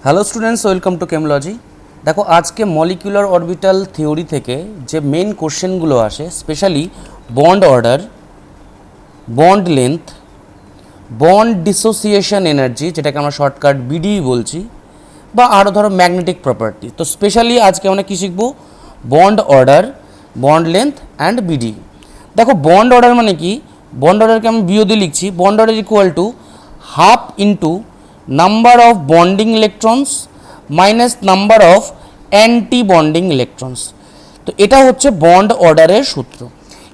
Hello students, welcome to Chemology. দেখো, আজকে molecular orbital theory থেকে যে মেন কোশ্চেনগুলো আসে, specially bond order, bond length, bond dissociation energy, যেটাকে আমরা শর্টকাট বিডি বলছি, বা আরও ধরো ম্যাগনেটিক প্রপার্টি। তো স্পেশালি আজকে আমরা কী শিখবো? Bond order, bond length and BD. দেখো, বন্ড অর্ডার মানে কি? বন্ড অর্ডারকে আমি বিও দিয়ে লিখছি। Bond order equal to half into number of bonding electrons minus number of anti bonding electrons. তো এটা হচ্ছে বন্ড অর্ডারের সূত্র।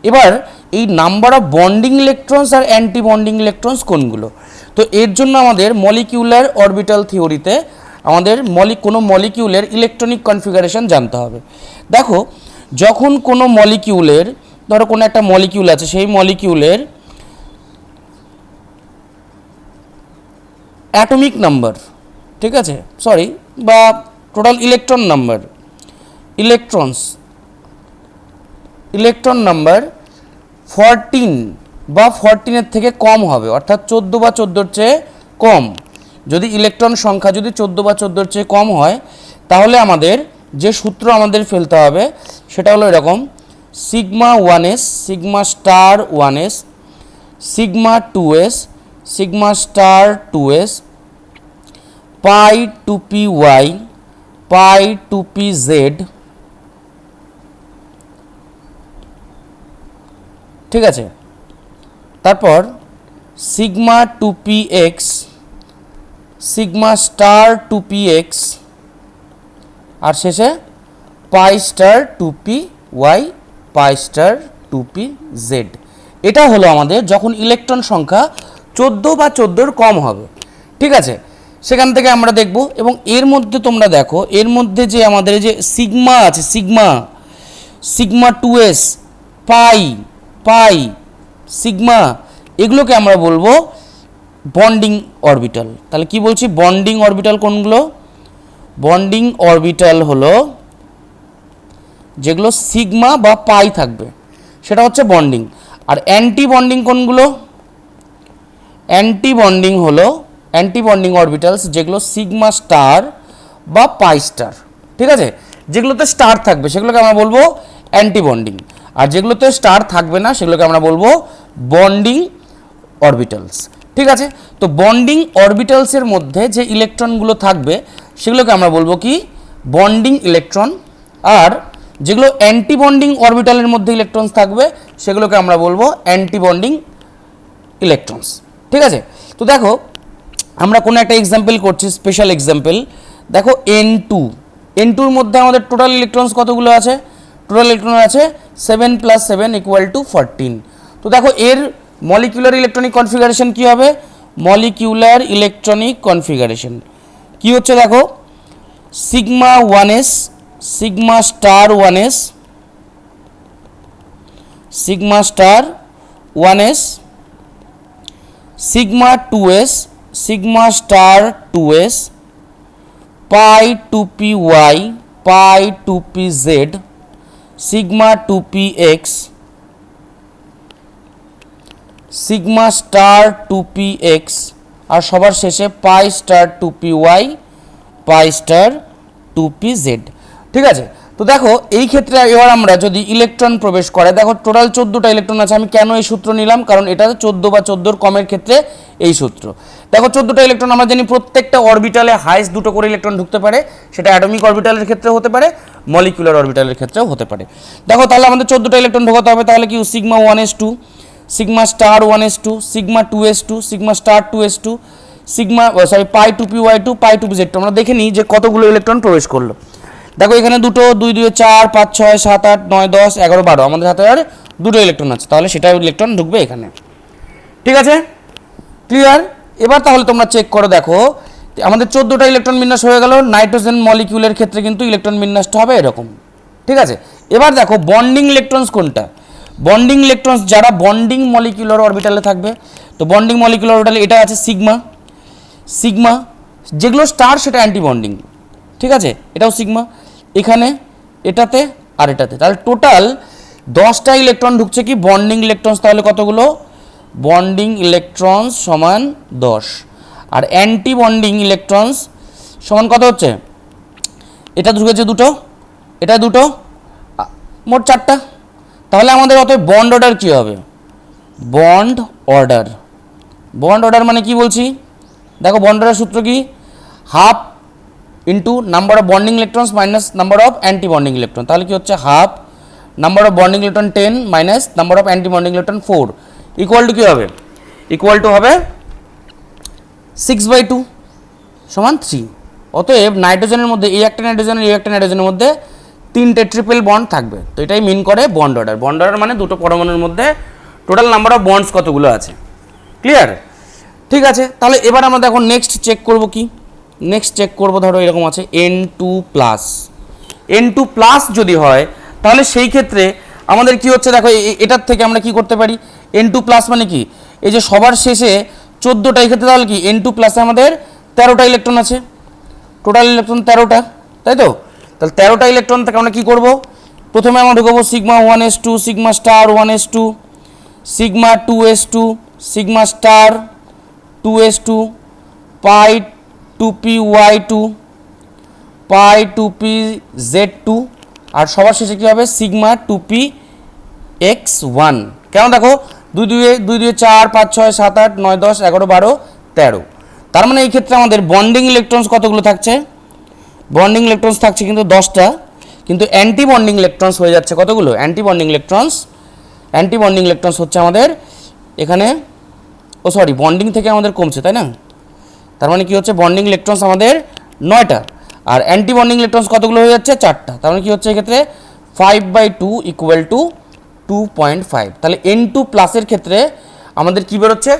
এবার এই নাম্বার অফ বন্ডিং ইলেকট্রনস আর অ্যান্টি বন্ডিং ইলেকট্রনস কোনগুলো? তো এর জন্য আমাদের মলিকিউলার অরবিটাল থিওরিতে আমাদের কোনো মলিকিউলের ইলেকট্রনিক কনফিগারেশন জানতে হবে। দেখো, যখন কোনো মলিকিউলের, ধরো কোনো একটা মলিকিউল আছে, সেই মলিকিউলের অ্যাটমিক নাম্বার, ঠিক আছে, বা total electron number, electron number 14 বা 14-এর থেকে কম হবে, অর্থাৎ 14 বা 14-এর চেয়ে কম। যদি ইলেকট্রন সংখ্যা যদি 14 বা 14-এর চেয়ে কম হয়, তাহলে আমাদের যে সূত্র আমাদের ফেলতে হবে সেটা হলো এরকম: sigma 1s, sigma star 1s, sigma 2s, sigma star 2s, পাই 2py, পাই 2pz, ঠিক আছে। তারপর sigma 2px, sigma star 2px, আর শেষে পাই star 2py, pi star 2pz। এটা হলো আমাদের যখন ইলেকট্রন সংখ্যা 14 বা 14-এর কম হবে, ঠিক আছে। সেখান থেকে আমরা দেখব, এবং এর মধ্যে তোমরা দেখো, এর মধ্যে যে আমাদের যে সিগমা আছে, সিগমা 2s, পাই, সিগমা, এগুলোকে আমরা বলবো বন্ডিং অরবিটাল। তাহলে কি বলছি? বন্ডিং অরবিটাল কোনগুলো? বন্ডিং অরবিটাল হলো যেগুলো সিগমা বা পাই থাকবে, সেটা হচ্ছে বন্ডিং। আর অ্যান্টি বন্ডিং কোনগুলো? অ্যান্টি বন্ডিং অরবিটালস যেগুলো সিগমা স্টার বা পাই স্টার, ঠিক আছে। যেগুলোতে স্টার থাকবে সেগুলোকে আমরা বলবো অ্যান্টি বন্ডিং, আর যেগুলোতে স্টার থাকবে না সেগুলোকে আমরা বলবো বন্ডিং অরবিটালস, ঠিক আছে। তো বন্ডিং অরবিটালসের মধ্যে যে ইলেকট্রনগুলো থাকবে সেগুলোকে আমরা বলবো কি? Bonding electron. আর যেগুলো অ্যান্টি বন্ডিং অরবিটালের মধ্যে ইলেকট্রনস থাকবে সেগুলোকে আমরা বলবো অ্যান্টি বন্ডিং ইলেকট্রনস, ঠিক আছে। তো দেখো, আমরা কোনো একটা এক্সাম্পল করছি, স্পেশাল এক্সাম্পল। দেখো, N2-এর মধ্যে আমাদের টোটাল ইলেকট্রনস কতগুলো আছে? টোটাল ইলেকট্রন আছে 7 + 7 = 14। তো দেখো, এর মলিকিউলার ইলেকট্রনিক কনফিগারেশন কী হবে? মলিকিউলার ইলেকট্রনিক কনফিগারেশন কী হচ্ছে? দেখো, sigma 1s, sigma star 1s, sigma star 1s, sigma 2s, sigma star 2s, পাই 2py, pi 2pz, sigma 2px, sigma star 2px, আর সবার শেষে পাই star 2py, pi star 2pz, ঠিক আছে। তো দেখো, এই ক্ষেত্রে এবার আমরা যদি ইলেকট্রন প্রবেশ করে, দেখো টোটাল 14টা ইলেকট্রন আছে। আমি কেন এই সূত্র নিলাম? কারণ এটা 14 বা 14-এর কমের ক্ষেত্রে এই সূত্র। দেখো, 14টা ইলেকট্রন আমরা জানি প্রত্যেকটা অরবিটালে হাইস্ট 2টো করে ইলেকট্রন ঢুকতে পারে। সেটা অ্যাটমিক অরবিটালের ক্ষেত্রে হতে পারে, মলিকুলার অরবিটালের ক্ষেত্রেও হতে পারে। দেখো, তাহলে আমাদের 14টা ইলেকট্রন ঢোকাতে হবে। তাহলে কি? Sigma 1s2, sigma star 1s2, sigma 2s2, sigma star 2s2, pi 2py2, পাই 2pz। আমরা দেখে নিই যে কতগুলো ইলেকট্রন প্রবেশ করলো। দেখো, এখানে 2, 2, 2, 4, 5, 6, 7, 8, 9, 10, 11, 12 আমাদের হাতে আর 2টো ইলেকট্রন আছে। তাহলে সেটা ইলেকট্রন ঢুকবে এখানে, ঠিক আছে। ক্লিয়ার? এবার তাহলে তোমরা চেক করো। দেখো, আমাদের 14টা ইলেকট্রন বিন্যাস হয়ে গেল। নাইট্রোজেন মলিকিউলের ক্ষেত্রে কিন্তু ইলেকট্রন বিন্যাসটা হবে এরকম, ঠিক আছে। এবার দেখো, বন্ডিং ইলেকট্রনস কোনটা? বন্ডিং ইলেকট্রনস যারা বন্ডিং মলিকুলার অরবিটালে থাকবে। তো বন্ডিং মলিকুলার অরবিটালে এটা আছে সিগমা, যেগুলো স্টার সেটা অ্যান্টি বন্ডিং, ঠিক আছে। এটাও সিগমা, এখানে, এটাতে আর এটাতে। তাহলে টোটাল 10টা ইলেকট্রন ঢুকছে কি? Bonding electrons. তাহলে কতগুলো? বন্ডিং ইলেকট্রনস সমান 10, আর অ্যান্টি বন্ডিং ইলেকট্রনস সমান কত হচ্ছে, এটা ঢুকেছে দুটো, এটা দুটো, মোট 4টা। তাহলে আমাদের অতএব বন্ড অর্ডার কী হবে, বন্ড অর্ডার, বন্ড অর্ডার মানে কি বলছি, দেখো বন্ড অর্ডার সূত্র কি, half into number of bonding electrons minus number of anti bonding electron. তাহলে কি হচ্ছে, half number of bonding electron 10 minus number of anti bonding electron 4 equal to কী হবে, ইকুয়াল টু হবে 6/2 সমান 3। অতএব নাইট্রোজেনের মধ্যে এই একটা নাইট্রোজেনের এই একটা নাইট্রোজেনের মধ্যে 3টে ট্রিপল বন্ড থাকবে। তো এটাই মিন করে বন্ড অর্ডার। বন্ড অর্ডার মানে দুটো পরমাণুর মধ্যে টোটাল নাম্বার অফ বন্ডস কতগুলো আছে। ক্লিয়ার? ঠিক আছে, তাহলে এবার আমরা দেখো নেক্সট চেক করব কি, নেক্সট চেক করব ধরো এরকম আছে N2+, N2+ যদি হয় তাহলে সেই ক্ষেত্রে আমাদের কি হচ্ছে দেখো, এটার থেকে আমরা কি করতে পারি, N2+ মানে কি, এই যে সবার শেষে 14টা, এই ক্ষেত্রে তাহলে কি N2+ আমাদের 13টা ইলেকট্রন আছে, টোটাল ইলেকট্রন 13টা, তাই তো। তাহলে 13টা ইলেকট্রন থেকে আমরা কি করব, প্রথমে আমরা ঢুকাবো sigma 1s2, sigma star 1s2, sigma 2s2, sigma star 2s2, pi 2py2, pi 2pz2, আর সবার শেষে কী হবে, সিগমা 2px1। কেন দেখো 2 2 4 5 6 7 8 9 10 11 12 13, তার মানে এই ক্ষেত্রে আমাদের বন্ডিং ইলেকট্রনস কতগুলো থাকছে, বন্ডিং ইলেকট্রনস থাকছে কিন্তু 10টা, কিন্তু অ্যান্টি বন্ডিং ইলেকট্রনস হয়ে যাচ্ছে কতগুলো, anti bonding electrons, anti bonding electrons হচ্ছে আমাদের এখানে, ও সরি বন্ডিং থেকে আমাদের কমছে তাই না, তার মানে কি হচ্ছে বন্ডিং ইলেকট্রনস আমাদের 9টা, আর অ্যান্টি বন্ডিং ইলেকট্রনস কতগুলো হয়ে যাচ্ছে 4টা, তার মানে কি হচ্ছে এক্ষেত্রে 5/2 ইকুয়াল টু 2.5। তাহলে N2+ এর ক্ষেত্রে আমাদের কি বেরোচ্ছে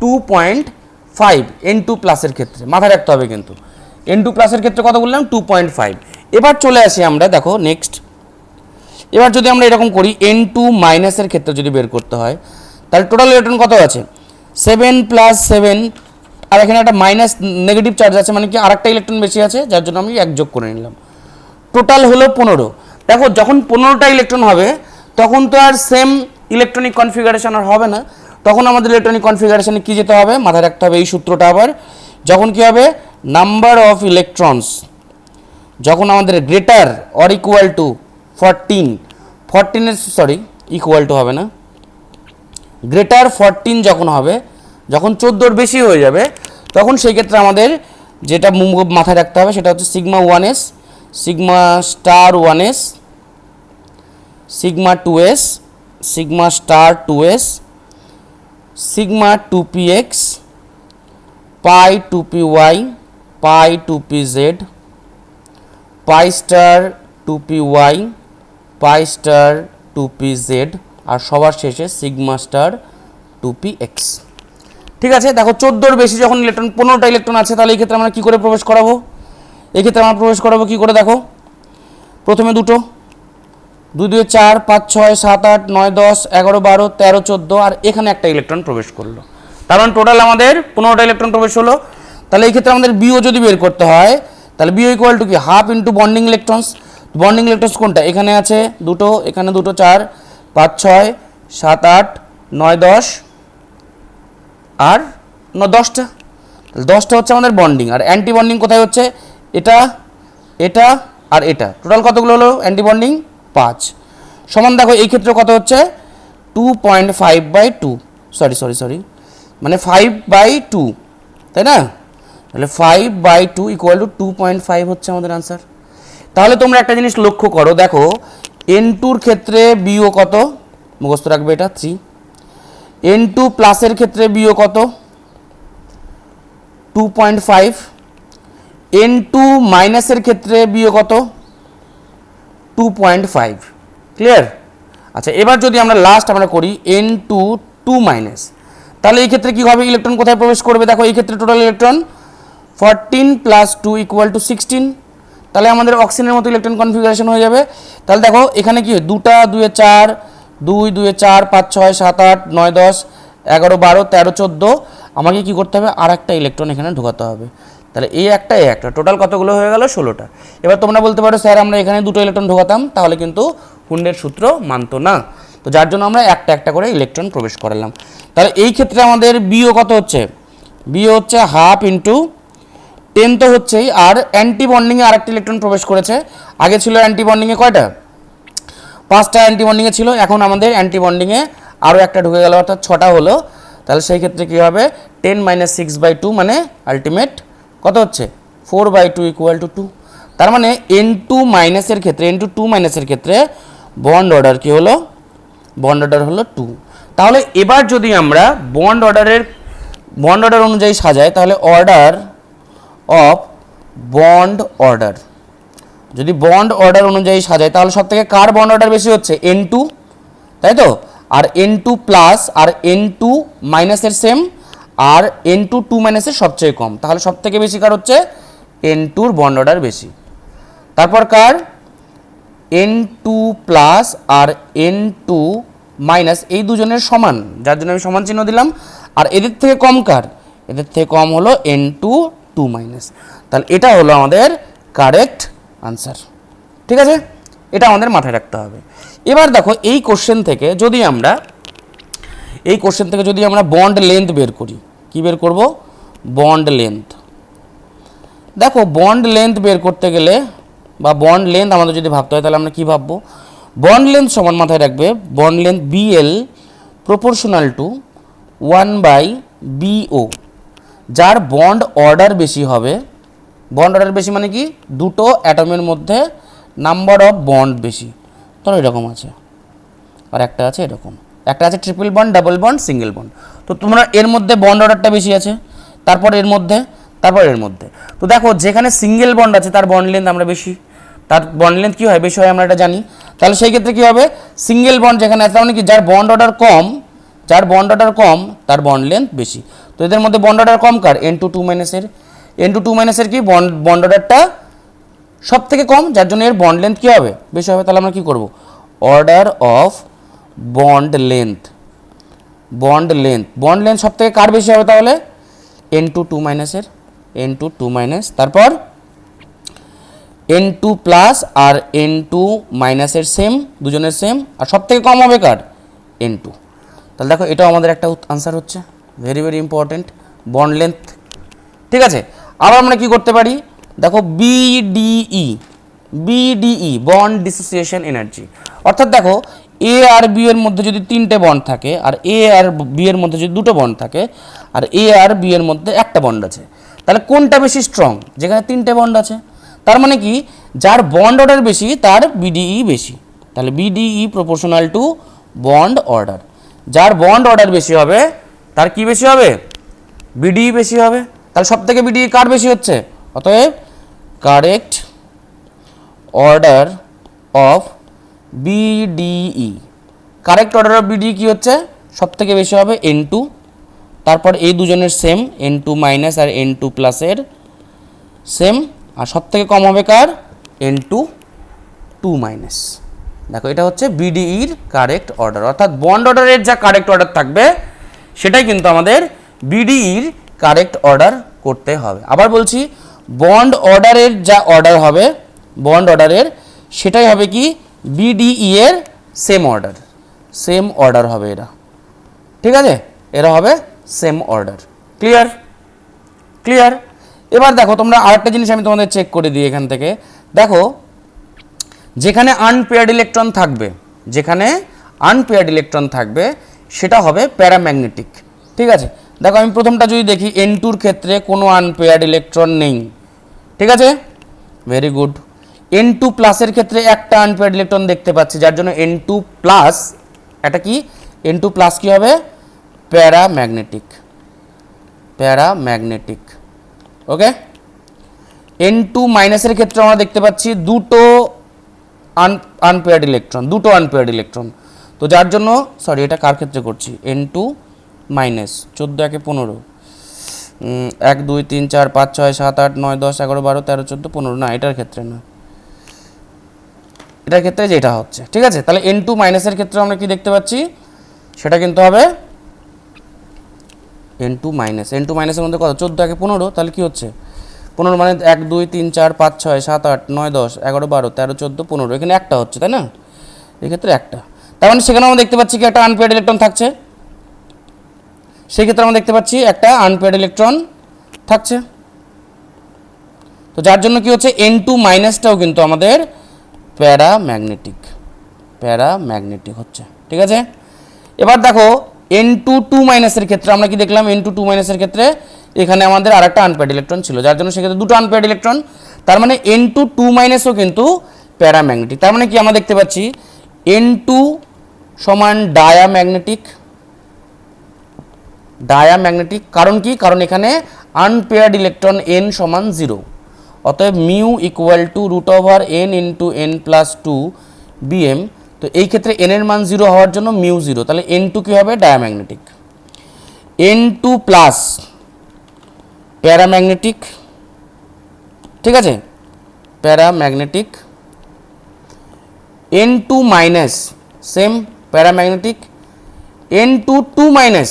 2.5, N2+ এর ক্ষেত্রে মাথায় রাখতে হবে কিন্তু, N2+ এর ক্ষেত্রে কত বললাম 2.5। এবার চলে আসি আমরা দেখো নেক্সট, এবার যদি আমরা এরকম করি N2- এর ক্ষেত্রে যদি বের করতে হয় তাহলে টোটাল ইলেকট্রন কত আছে 7 + 7, আর এখানে একটা মাইনাস নেগেটিভ চার্জ আছে, মানে কি আরেকটা ইলেকট্রন বেশি আছে, যার জন্য আমি 1 যোগ করে নিলাম, টোটাল হলো 15। দেখো যখন 15টা ইলেকট্রন হবে তখন তো আর সেম ইলেকট্রনিক কনফিগারেশন আর হবে না, তখন আমাদের ইলেকট্রনিক কনফিগারেশনে কী যেতে হবে, মাথায় রাখতে হবে এই সূত্রটা আবার, যখন কি হবে নাম্বার অফ ইলেকট্রনস যখন আমাদের greater or equal to 14 sorry equal to হবে না, গ্রেটার 14 যখন হবে, যখন 14-র বেশি হয়ে যাবে তখন সেই ক্ষেত্রে আমাদের যেটা মাথায় রাখতে হবে সেটা হচ্ছে sigma 1s, sigma star 1s, sigma 2s, sigma star 2s, sigma 2px, pi 2py, pi 2pz, pi star 2py, pi star 2pz, আর সবার শেষে সিগমা স্টার 2px। ঠিক আছে, দেখো 14-র বেশি যখন ইলেকট্রন, 15টা ইলেকট্রন আছে, তাহলে এই ক্ষেত্রে আমরা কী করে প্রবেশ করাবো, এই ক্ষেত্রে আমরা প্রবেশ করাবো কী করে, দেখো প্রথমে দুটো, 2 2 4 5 6 7 8 9 10 11 12 13 14, আর এখানে একটা ইলেকট্রন প্রবেশ করলো, তার মানে টোটাল আমাদের 15টা ইলেকট্রন প্রবেশ হলো। তাহলে এই ক্ষেত্রে আমাদের বিও যদি বের করতে হয় তাহলে বিও ইকুয়াল টু কি, half into bonding electrons, bonding electrons কোনটা, এখানে আছে দুটো, এখানে দুটো, 4 5 6 7 8 9 10 আর 10টা, 10টা হচ্ছে আমাদের বন্ডিং, আর অ্যান্টি বন্ডিং কোথায় হচ্ছে, এটা এটা আর এটা, টোটাল কতগুলো হলো অ্যান্টি বন্ডিং 5, সমান দেখো এই ক্ষেত্রে কত হচ্ছে 2.5/2, সরি মানে 5/2, তাই না, তাহলে 5/2 ইকুয়াল টু 2.5 হচ্ছে আমাদের আনসার। তাহলে তোমরা একটা জিনিস লক্ষ্য করো, দেখো N2-র ক্ষেত্রে বিও কত, মুখস্থ রাখবে এটা 3, N2+ এর ক্ষেত্রে বিও কত 2.5, N2- এর ক্ষেত্রে বিও কত 2.5। ক্লিয়ার? আচ্ছা, এবার যদি আমরা লাস্ট আমরা করি N2-2-, তাহলে এই ক্ষেত্রে কী হবে, ইলেকট্রন কোথায় প্রবেশ করবে, দেখো এই ক্ষেত্রে টোটাল ইলেকট্রন 14 + 2 ইকুয়াল টু 16, তাহলে আমাদের অক্সিজেনের মতো ইলেকট্রন কনফিগারেশন হয়ে যাবে। তাহলে দেখো এখানে কি 2 2 4 2 2 4 5 6 7 8 9 10 11 12 13 14, আমাকে কি করতে হবে, আর একটা ইলেকট্রন এখানে ঢোকাতে হবে, তাহলে এই একটা টোটাল কতগুলো হয়ে গেল 16টা। এবার তোমরা বলতে পারো স্যার আমরা এখানে দুটো ইলেকট্রন ঢোকাতাম, তাহলে কিন্তু হুন্ডের সূত্র মানতো না, তো যার জন্য আমরা একটা একটা করে ইলেকট্রন প্রবেশ করালাম। তাহলে এই ক্ষেত্রে আমাদের বিও কত হচ্ছে, বিও হচ্ছে হাফ ইন্টু 10 তো হচ্ছেই, আর অ্যান্টি বন্ডিংয়ে আরেকটি ইলেকট্রন প্রবেশ করেছে। আগে ছিল অ্যান্টি বন্ডিংয়ে কয়টা? 5টা অ্যান্টি বন্ডিংয়ে ছিল, এখন আমাদের অ্যান্টি বন্ডিংয়ে আরও একটা ঢুকে গেল, অর্থাৎ 6টা হলো। তাহলে সেই ক্ষেত্রে কী হবে? 10 - 6/2 মানে আলটিমেট কত হচ্ছে? 4/2 = 2। তার মানে N2 মাইনাসের ক্ষেত্রে, N2 মাইনাসের ক্ষেত্রে বন্ড অর্ডার কী হলো? বন্ড অর্ডার হলো 2। তাহলে এবার যদি আমরা বন্ড অর্ডার অনুযায়ী সাজাই, তাহলে অর্ডার অফ বন্ড অর্ডার, যদি বন্ড অর্ডার অনুযায়ী সাজাই তাহলে সব থেকে কার বন্ড অর্ডার বেশি হচ্ছে? N2, তাই তো? আর N2 প্লাস আর N2 মাইনাসের সেম, আর N2 2 মাইনাসের সবচেয়ে কম। তাহলে সব থেকে বেশি কার হচ্ছে? N2 এর বন্ড অর্ডার বেশি। তারপর কার? N2 প্লাস আর N2 মাইনাস, এই দুজনের সমান, যার জন্য আমি সমান চিহ্ন দিলাম। আর এদের থেকে কম কার? এদের থেকে কম হলো N2 2 মাইনাস। তাহলে এটা হলো আমাদের কারেক্ট আনসার। ঠিক আছে, এটা আমাদের মাথায় রাখতে হবে। এবার দেখো এই কোশ্চেন থেকে যদি আমরা বন্ড লেন্থ বের করি, কি বের করব? Bond length. দেখো বন্ড লেন্থ বের করতে গেলে বা বন্ড লেন্থ আমাদের যদি ভাবতে হয়, তাহলে আমরা কি ভাববো? বন্ড লেন্থ সমান মাথায় রাখবে bond length BL proportional to 1/BO। যার বন্ড অর্ডার বেশি হবে, বন্ড অর্ডার বেশি মানে কি? দুটো অ্যাটমের মধ্যে নাম্বার অফ বন্ড বেশি। ধরো এরকম আছে, আর একটা আছে এরকম, একটা আছে triple bond, double bond, single bond. তো তোমরা এর মধ্যে বন্ড অর্ডারটা বেশি আছে, তারপর এর মধ্যে, তারপর এর মধ্যে। তো দেখো যেখানে সিঙ্গেল বন্ড আছে তার বন্ড লেন্থ আমরা বেশি, তার বন্ড লেন্থ কী হয়? বেশি হয়, আমরা এটা জানি। তাহলে সেই ক্ষেত্রে কী হবে? সিঙ্গেল বন্ড যেখানে আছে, মানে কি যার বন্ড অর্ডার কম, তার বন্ড লেন্থ বেশি। তো এদের মধ্যে বন্ড অর্ডার কম কার? N2 2 মাইনাসের। N2 2 মাইনাসের কি বন্ড অর্ডারটা সব থেকে কম, যার জন্য এর বন্ড লেন্থ কী হবে? বেশি হবে। তাহলে আমরা কী করব? অর্ডার অফ বন্ড লেন্থ সব থেকে কার বেশি হবে? তাহলে N2 2 মাইনাসের, N2 2 মাইনাস, তারপর N2 প্লাস আর N2 মাইনাসের সেম, দুজনের সেম, আর সব থেকে কম হবে কার? N2। তাহলে দেখো এটাও আমাদের একটা আনসার হচ্ছে, very very important, bond length. ঠিক আছে, আবার আমরা কি করতে পারি? দেখো BDE বন্ড ডিসোসিয়েশন এনার্জি। অর্থাৎ দেখো A আর B এর মধ্যে যদি 3টে বন্ড থাকে, আর A আর B এর মধ্যে যদি 2টো বন্ড থাকে, আর A আর B এর মধ্যে একটা বন্ড আছে, তাহলে কোনটা বেশি স্ট্রং? যেখানে 3টে বন্ড আছে। তার মানে কি যার বন্ড অর্ডার বেশি তার BDE বেশি। তাহলে BDE proportional to bond order. যার বন্ড অর্ডার বেশি হবে তার কি বেশি হবে? BDE বেশি হবে। তাহলে সব থেকে BDE কার বেশি হচ্ছে? অতএব correct order of BDE, correct order of BDE কি হচ্ছে? সব থেকে বেশি হবে N2, তারপর এই দুজনের সেম, N2 মাইনাস আর N2 প্লাসের সেম, আর সব থেকে কম হবে কার? N2 2 minus. দেখো এটা হচ্ছে BDEর কারেক্ট অর্ডার, অর্থাৎ বন্ড অর্ডারের যা কারেক্ট অর্ডার থাকবে সেটাই কিন্তু আমাদের BDEর কারেক্ট অর্ডার করতে হবে। আবার বলছি, বন্ড অর্ডারের যা অর্ডার হবে, বন্ড অর্ডারের সেটাই হবে কি? BDE এর সেম অর্ডার হবে এরা। ঠিক আছে, এরা হবে সেম অর্ডার। ক্লিয়ার। এবার দেখো তোমরা আরেকটা জিনিস আমি তোমাদের চেক করে দিই এখান থেকে। দেখো যেখানে আনপেয়ার্ড ইলেকট্রন থাকবে সেটা হবে প্যারাম্যাগনেটিক। ঠিক আছে, দেখো আমি প্রথমটা যদি দেখি, N2 ক্ষেত্রে কোনো আনপেয়ার্ড ইলেকট্রন নেই। ঠিক আছে, ভেরি গুড। N2 প্লাসের ক্ষেত্রে একটা আনপেয়ার্ড ইলেকট্রন দেখতে পাচ্ছি, যার জন্য N2 প্লাস এটা কি? N2 প্লাস কি হবে? প্যারাম্যাগনেটিক। ওকে, N2 মাইনাসের ক্ষেত্রে আমরা দেখতে পাচ্ছি দুটো আনপেয়ার্ড ইলেকট্রন। তো যার জন্য এটা কার ক্ষেত্রে করছি? N2 মাইনাস 14 একে 15, 1 2 3 4 5 6 7 8 9 10 11 12 13 14 15, না এটার ক্ষেত্রে না, এটার ক্ষেত্রে যেটা হচ্ছে। ঠিক আছে, তাহলে N2 মাইনাসের ক্ষেত্রে আমরা কি দেখতে পাচ্ছি? সেটা কিন্তু হবে N2 মাইনাসের মধ্যে কত? 14 একে 15, তাহলে কি হচ্ছে? 15 মানে 1 2 3 4 5 6 7 8 9 10 11 12 13 14 15, এখানে একটা হচ্ছে, তাই না? এক্ষেত্রে একটা, তার মানে সেখানে আমরা দেখতে পাচ্ছি কি একটা আনপেয়ার্ড ইলেকট্রন থাকছে। সেই ক্ষেত্রে আমরা দেখতে পাচ্ছি একটা আনপেয়ার্ড ইলেকট্রন থাকছে। যার জন্য কি হচ্ছে N2 মাইনাসটাও কিন্তু আমাদের প্যারাম্যাগনেটিক হচ্ছে। ঠিক আছে, এবার দেখো N2 2 মাইনাসের ক্ষেত্রে আমরা কি দেখলাম, N2 2 মাইনাসের ক্ষেত্রে এখানে আমাদের আরেকটা আনপেয়ার্ড ইলেকট্রন ছিল, যার জন্য সেক্ষেত্রে দুটো আনপেয়ার্ড ইলেকট্রন, তার মানে N2 2 মাইনাসও কিন্তু প্যারাম্যাগনেটিক। তার মানে কি আমরা দেখতে পাচ্ছি N2 সমান ডায়াম্যাগনেটিক। কারণ কি, কারণ এখানে আনপেয়ার্ড ইলেকট্রন n সমান 0, অতএব mu equal to root over n into n plus 2 bm। তো এই ক্ষেত্রে n এর মান 0 হওয়ার জন্য মিউ 0, তাহলে N2 কি হবে, ডায়াম্যাগনেটিক। N2 প্লাস প্যারাম্যাগনেটিক, ঠিক আছে, paramagnetic. N2 minus same paramagnetic. N2 2 minus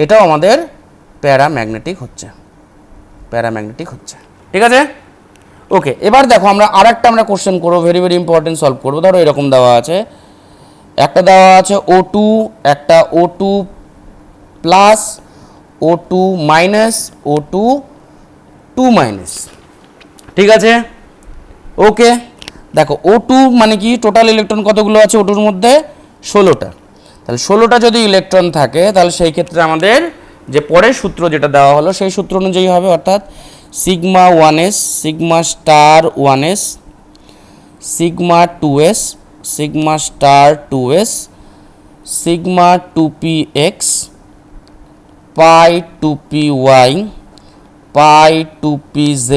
এটাও আমাদের প্যারাম্যাগনেটিক হচ্ছে। ঠিক আছে, ওকে। এবার দেখো আমরা আরেকটা কোশ্চেন করবো, ভেরি ভেরি ইম্পর্টেন্ট, সলভ করবো। ধরো এরকম দেওয়া আছে, একটা দেওয়া আছে O2, একটা O2 plus, O2 minus, O2 2 minus. ঠিক আছে, ওকে। দেখো O2 মানে কি, টোটাল ইলেকট্রন কতগুলো আছে O2 এর মধ্যে, 16টা। তাহলে 16টা যদি ইলেকট্রন থাকে, তাহলে সেই ক্ষেত্রে আমাদের যে পরের সূত্র যেটা দেওয়া হলো সেই সূত্র অনুযায়ী হবে, অর্থাৎ sigma 1s, sigma star 1s, sigma 2s, sigma star 2s, sigma 2px, pi 2py, pi 2pz,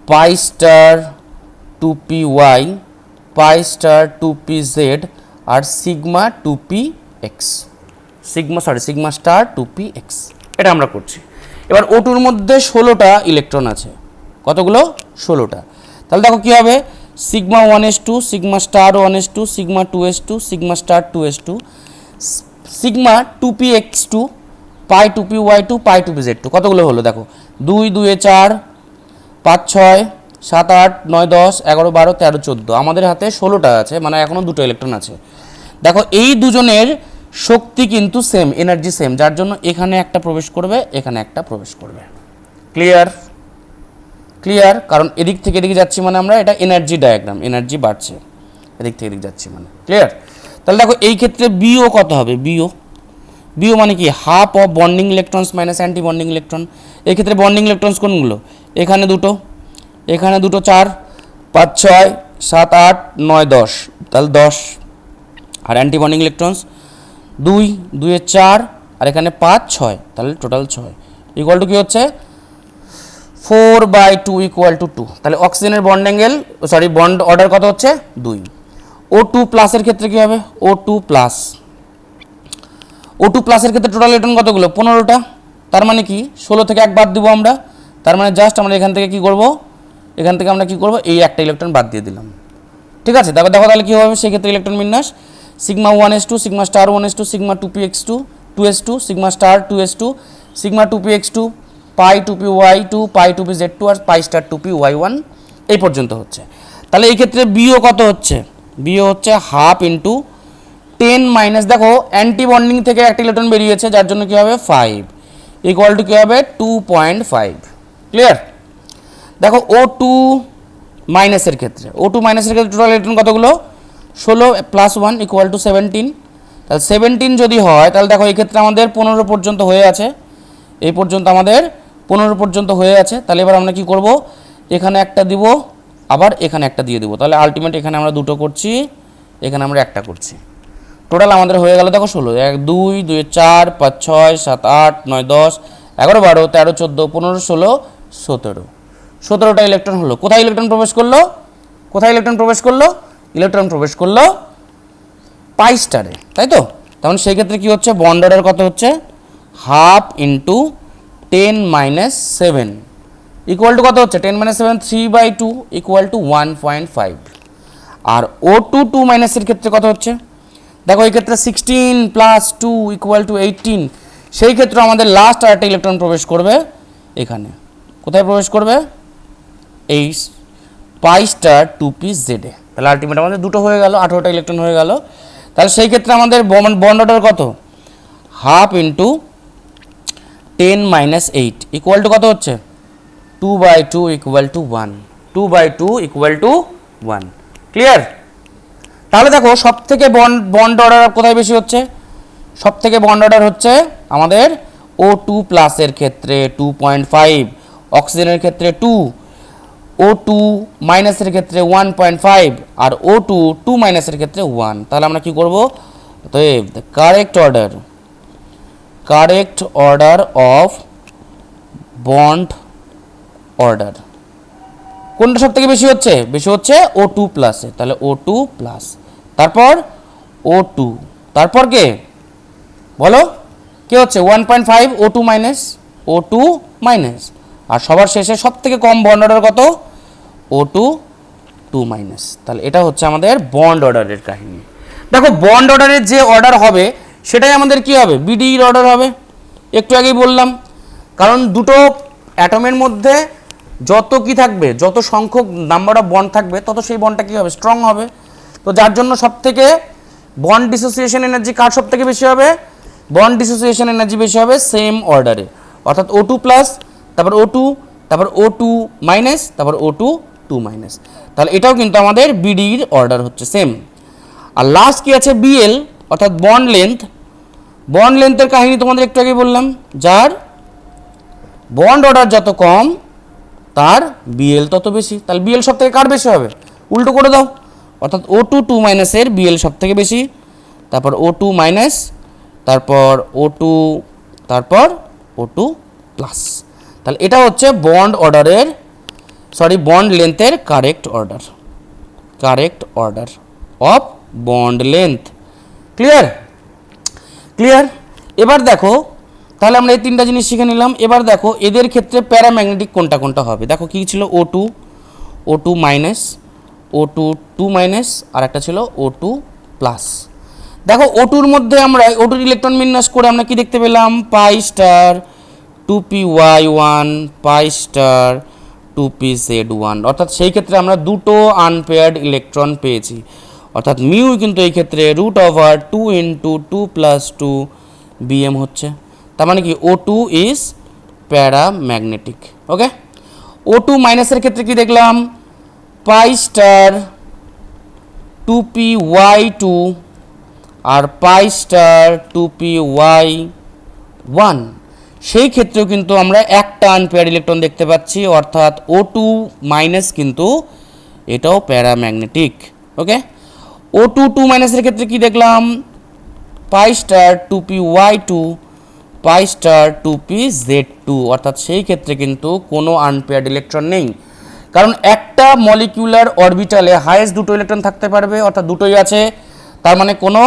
pi star 2py, pi star 2pz আর sigma 2px, sigma star 2px। এটা আমরা করছি। এবার O2 এর মধ্যে 16টা ইলেকট্রন আছে, কতগুলো, 16টা। তাহলে দেখো কি হবে, sigma 1s2, sigma star 1s2, sigma 2s2, sigma star 2s2, sigma 2px2, পাই 2py2, পাই 2pz2, কতগুলো হলো দেখো, 2 2 4 5 6 7 8 9 10 11 12 13 14, আমাদের হাতে 16টা আছে, মানে এখনো দুটো ইলেকট্রন আছে। দেখো এই দুজনের শক্তি কিন্তু সেম, এনার্জি সেম, যার জন্য এখানে একটা প্রবেশ করবে, এখানে একটা প্রবেশ করবে। ক্লিয়ার, কারণ এদিক থেকে এদিকে যাচ্ছি মানে আমরা, এটা এনার্জি ডায়াগ্রাম, এনার্জি বাড়ছে, এদিক থেকে এদিক যাচ্ছি মানে। ক্লিয়ার, তাহলে দেখো এই ক্ষেত্রে বিও কত হবে, বিও মানে কি, half of bonding electrons minus anti bonding electron. এই ক্ষেত্রে বন্ডিং ইলেকট্রনস কোনগুলো, এখানে দুটো, 4 5 6 7 8 9 10, তাহলে 10। আর অ্যান্টি বন্ডিং ইলেকট্রনস 2 2 4 আর এখানে 5 6, তাহলে টোটাল 6, ইকুয়াল টু কি হচ্ছে 4/2 ইকুয়াল টু 2। তাহলে অক্সিজেনের বন্ড অর্ডার কত হচ্ছে 2। O2 প্লাসের ক্ষেত্রে কি হবে, O2 প্লাসের ক্ষেত্রে টোটাল ইলেকট্রন কতগুলো, 15টা। তার মানে কি 16 থেকে 1 বাদ দিব আমরা, তার মানে জাস্ট আমরা এখান থেকে কি করব, এই একটা ইলেকট্রন বাদ দিয়ে দিলাম। ঠিক আছে, দেখো তাহলে কি হবে সেই ক্ষেত্রে ইলেকট্রন বিন্যাস, sigma 1s2, sigma star 1s2, sigma 2px2 2s2, sigma star 2s2, sigma 2px2, পাই 2py2, পাই 2pz2 আর পাই স্টার 2py1, এই পর্যন্ত হচ্ছে। তাহলে এই ক্ষেত্রে বিও কত হচ্ছে, বিও হচ্ছে হাফ ইন্টু 10 মাইনাস, দেখো অ্যান্টি বন্ডিং থেকে একটা ইলেকট্রন বেরিয়েছে, যার জন্য কি হবে 5, ইকুয়াল টু কি হবে 2.5। ক্লিয়ার, দেখো O2 মাইনাসের ক্ষেত্রে, টোটাল ইলেকট্রন কতগুলো, 16 প্লাস 1 ইকুয়াল টু 17। তাহলে 17 যদি হয়, তাহলে দেখো এই ক্ষেত্রে আমাদের 15 পর্যন্ত হয়ে আছে, এই পর্যন্ত আমাদের 15 পর্যন্ত হয়ে আছে। তাহলে এবার আমরা কি করব, এখানে একটা দিব, আবার এখানে একটা দিয়ে দেবো, তাহলে আলটিমেট এখানে আমরা দুটো করছি, এখানে আমরা একটা করছি, টোটাল আমাদের হয়ে গেল দেখো 16, 1 2 2 4 5 6 7 8 9 10 11 12 13 14 15 16 17, 17টা ইলেকট্রন হলো। কোথায় ইলেকট্রন প্রবেশ করলো, ইলেকট্রন প্রবেশ করলো পাই স্টারে, তাই তো। তখন সেই ক্ষেত্রে কি হচ্ছে, বন্ড অর্ডার কত হচ্ছে, half into 10 minus 7 equal to কত হচ্ছে, 10 minus 7 3/2 equal to 1.5। R O2 2 মাইনাসের ক্ষেত্রে কত হচ্ছে, দেখো এই ক্ষেত্রে 16 প্লাস 2 ইকুয়াল টু 18, সেই ক্ষেত্রে আমাদের লাস্ট আর একটা ইলেকট্রন প্রবেশ করবে এখানে, কোথায় প্রবেশ করবে, এই পাই স্টার 2pz এ। তাহলে আলটিমেট আমাদের দুটো হয়ে গেল, 18টা ইলেকট্রন হয়ে গেল। তাহলে সেই ক্ষেত্রে আমাদের বন্ড অর্ডার কত, half into 10 minus 8 equal to কত হচ্ছে 2/2 equal to 1, 2/2 equal to 1। Clear? তাহলে দেখো সব থেকে বন্ড অর্ডার কোথায় বেশি হচ্ছে? সব থেকে বন্ড অর্ডার হচ্ছে আমাদের O2 প্লাসের ক্ষেত্রে 2.5, অক্সিজেনের ক্ষেত্রে 2, O2 মাইনাসের ক্ষেত্রে 1.5 আর O2 2 মাইনাসের ক্ষেত্রে 1। তাহলে আমরা কি করব? তো correct order of bond order কোনটা সব থেকে বেশি হচ্ছে? বেশি হচ্ছে O2 প্লাসে। তাহলে O2 প্লাস, তারপর O2, তারপর কে বলো কে হচ্ছে? 1.5 O2 মাইনাস, O2 মাইনাস, আর সবার শেষে সব থেকে কম বন্ড অর্ডার কত? O2 2 minus. তাহলে এটা হচ্ছে আমাদের বন্ড অর্ডারের কাহিনী। দেখো বন্ড অর্ডারের যে অর্ডার হবে সেটাই আমাদের কি হবে? বিডির অর্ডার হবে। একটু আগেই বললাম, কারণ দুটো অ্যাটমের মধ্যে যত কি থাকবে, যত সংখ্যক নাম্বার অফ বন্ড থাকবে, তত সেই বন্ডটা কি হবে? স্ট্রং হবে। তো যার জন্য সব থেকে বন্ড ডিসোসিয়েশন এনার্জি কার সব থেকে বেশি হবে? বন্ড ডিসোসিয়েশন এনার্জি বেশি হবে সেম অর্ডারে, অর্থাৎ O2 প্লাস, তারপর O2, তারপর O2 মাইনাস, তারপর O2 2 মাইনাস। তাহলে এটাও কিন্তু আমাদের বিডির অর্ডার হচ্ছে সেম। আর লাস্ট কি আছে? বিএল, অর্থাৎ বন্ড লেন্থ। বন্ড লেন্থের কাহিনী তোমাদের একটু আগে বললাম, যার বন্ড অর্ডার যত কম তার বিএল তত বেশি। তাহলে বিএল সব থেকে কার বেশি হবে? উল্টো করে দাও, অর্থাৎ O2 2 মাইনাসের বিএল সব থেকে বেশি, তারপর O2 মাইনাস, তারপর O2, তারপর O2 প্লাস। তাহলে এটা হচ্ছে বন্ড অর্ডারের, বন্ড লেন্থের correct order of bond length. Clear? এবার দেখো, তাহলে আমরা এই তিনটা জিনিস শিখে নিলাম। এবার দেখো এদের ক্ষেত্রে প্যারাম্যাগনেটিক কোনটা হবে। দেখো কি ছিল? O2 মাইনাস, O2 2 মাইনাস, আর একটা ছিল O2 প্লাস। দেখো O2-র মধ্যে আমরা O2-র ইলেকট্রন বিন্যাস করে আমরা কি দেখতে পেলাম? পাই স্টার 2p1, পাই স্টার 2pz1, অর্থাৎ সেই ক্ষেত্রে আমরা দুটো আনপেয়ার্ড ইলেকট্রন পেয়েছি, অর্থাৎ মিউ কিন্তু এই ক্ষেত্রে √2 × 2 + 2 bm হচ্ছে। তার মানে কি O2 is paramagnetic. Okay, O2 মাইনাসের ক্ষেত্রে কি দেখলাম? পাই স্টার 2py2 আর পাই স্টার 2py1। সেই ক্ষেত্রেও কিন্তু আমরা একটা আনপেয়ার ইলেকট্রন দেখতে পাচ্ছি, অর্থাৎ O2 মাইনাস কিন্তু এটাও প্যারাম্যাগনেটিক। ওকে, O2 2 মাইনাসের ক্ষেত্রে কি দেখলাম? পাই স্টার 2py2, পাই স্টার 2pz2, অর্থাৎ সেই ক্ষেত্রে কিন্তু কোনো আনপেয়ার্ড ইলেকট্রন নেই, কারণ একটা মলিকিউলার অরবিটালে হাইয়েস্ট দুটো ইলেকট্রন থাকতে পারবে, অর্থাৎ দুটোই আছে, তার মানে কোনো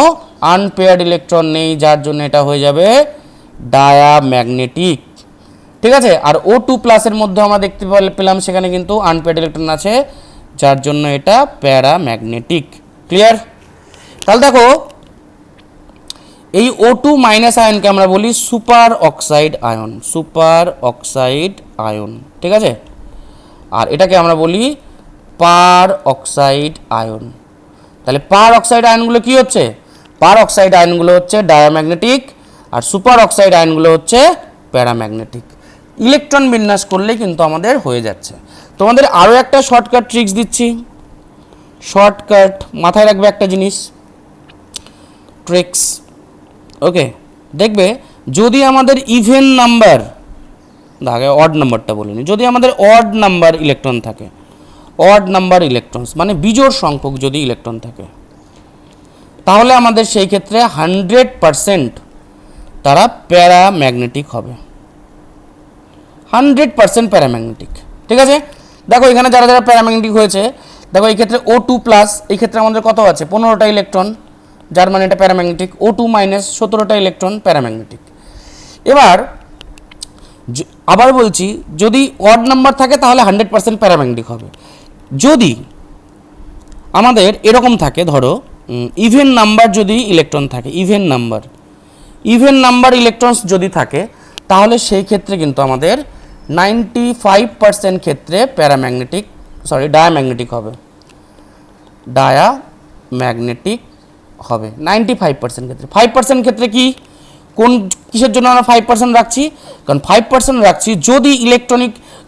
আনপেয়ার্ড ইলেকট্রন নেই, যার জন্য এটা হয়ে যাবে ডায়াম্যাগনেটিক। ঠিক আছে, আর O2 প্লাসের মধ্যে আমরা দেখতে পেলাম সেখানে কিন্তু আনপেয়ার্ড ইলেকট্রন আছে, যার জন্য এটা প্যারাম্যাগনেটিক। ক্লিয়ার? তাহলে দেখো এই O2 মাইনাস আয়নকে আমরা বলি সুপার অক্সাইড আয়ন। ঠিক আছে, আর এটাকে আমরা বলি পার অক্সাইড আয়ন। তাহলে পার অক্সাইড আয়নগুলো কি হচ্ছে? পার অক্সাইড আয়নগুলো হচ্ছে ডায়াম্যাগনেটিক, আর সুপার অক্সাইড আয়নগুলো হচ্ছে প্যারাম্যাগনেটিক। ইলেকট্রন বিন্যাস করলেই কিন্তু আমাদের হয়ে যাচ্ছে। তোমাদের আরও একটা শর্টকাট ট্রিক্স দিচ্ছি। শর্টকাট মাথায় রাখবে একটা জিনিস, ট্রিক্স। ওকে, দেখবে যদি আমাদের ইভেন নাম্বার, আগে অড নাম্বারটা বলিনি, যদি আমাদের অড নাম্বার ইলেকট্রন থাকে, অড নাম্বার ইলেকট্রনস মানে বিজোড় সংখ্যক যদি ইলেকট্রন থাকে, তাহলে আমাদের সেই ক্ষেত্রে 100% তারা প্যারাম্যাগনেটিক হবে। 100% প্যারাম্যাগনেটিক। ঠিক আছে, দেখো এখানে যারা যারা প্যারাম্যাগনেটিক হয়েছে, দেখো এই ক্ষেত্রে O2 প্লাস, এই ক্ষেত্রে আমাদের কত আছে? 15টা ইলেকট্রন, যার মানে এটা প্যারাম্যাগনেটিক। O2 মাইনাস 17টা ইলেকট্রন, প্যারাম্যাগনেটিক। এবার আবার বলছি, যদি অড নাম্বার থাকে তাহলে 100% প্যারাম্যাগনেটিক হবে। যদি আমাদের এরকম থাকে, ধরো ইভেন নাম্বার যদি ইলেকট্রন থাকে, ইভেন নাম্বার ইলেকট্রনস যদি থাকে, তাহলে সেই ক্ষেত্রে কিন্তু আমাদের 95% ক্ষেত্রে ডায়াম্যাগনেটিক হবে 95% ক্ষেত্রে। 5% ক্ষেত্রে কি, কিসের জন্য আমরা 5% রাখছি? কারণ 5% রাখছি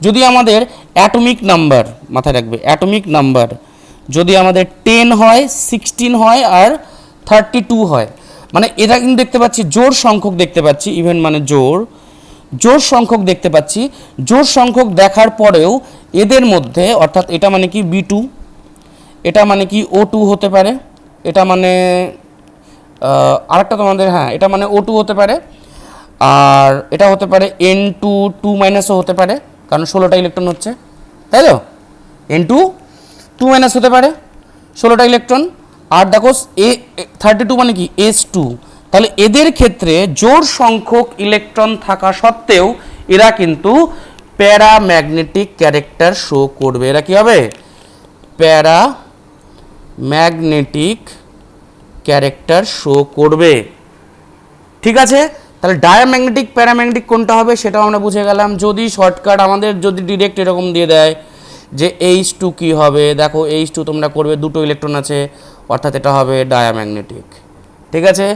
যদি আমাদের অ্যাটমিক নাম্বার, মাথায় রাখবে অ্যাটমিক নাম্বার যদি আমাদের 10 হয়, 16 হয় আর 32 হয়, মানে এটা কিন্তু দেখতে পাচ্ছি জোড় সংখ্যক দেখতে পাচ্ছি, ইভেন মানে জোড় সংখ্যক দেখতে পাচ্ছি। জোড় সংখ্যক দেখার পরেও এদের মধ্যে, অর্থাৎ এটা মানে কি B2, এটা মানে কি O2 হতে পারে, এটা মানে আরেকটা তোমাদের, হ্যাঁ এটা মানে O2 হতে পারে, আর এটা হতে পারে N2 2- হতে পারে, কারণ 16টা ইলেকট্রন হচ্ছে, তাই তো N2 2- হতে পারে 16টা ইলেকট্রন। আর দেখো A32 মানে কি S2, তাহলে এদের ক্ষেত্রে জোড় সংখ্যক ইলেকট্রন থাকা সত্ত্বেও এরা কিন্তু প্যারাম্যাগনেটিক ক্যারেক্টার শো করবে। এরা কি হবে? প্যারাম্যাগনেটিক ক্যারেক্টার শো করবে। ঠিক আছে, তাহলে ডায়াম্যাগনেটিক প্যারাম্যাগনেটিক কোনটা হবে সেটাও আমরা বুঝে গেলাম। যদি শর্টকাট আমাদের যদি ডিরেক্ট এরকম দিয়ে দেয় যে H2 কি হবে, দেখো H2 তোমরা করবে, দুটো ইলেকট্রন আছে, অর্থাৎ এটা হবে ডায়াম্যাগনেটিক। ঠিক আছে,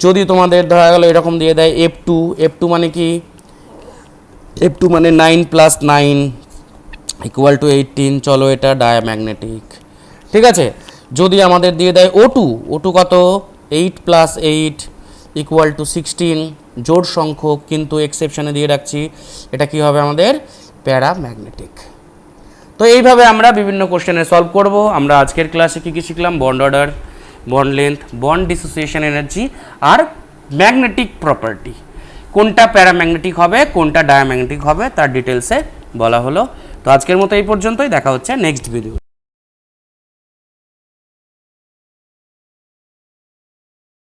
যদি তোমাদের ধরা গেল এরকম দিয়ে দেয় F2 মানে কি, F2 মানে 9 + 9 = 18, চলো এটা ডায়াম্যাগনেটিক। ঠিক আছে, যদি আমাদের দিয়ে দেয় O2 কত, 8 + 8 = 16, জোড় সংখ্যক কিন্তু এক্সেপশনে দিয়ে রাখছি, এটা কি হবে আমাদের প্যারাম্যাগনেটিক। তো এইভাবে আমরা বিভিন্ন কোশ্চেনে সলভ করব। আমরা আজকের ক্লাসে কী কী শিখলাম? Bond order, bond length, bond dissociation energy আর ম্যাগনেটিক প্রপার্টি। কোনটা প্যারাম্যাগনেটিক হবে, কোনটা ডায়াম্যাগনেটিক হবে তার ডিটেলসে বলা হলো। তো আজকের মতো এই পর্যন্তই, দেখা হচ্ছে নেক্সট ভিডিও।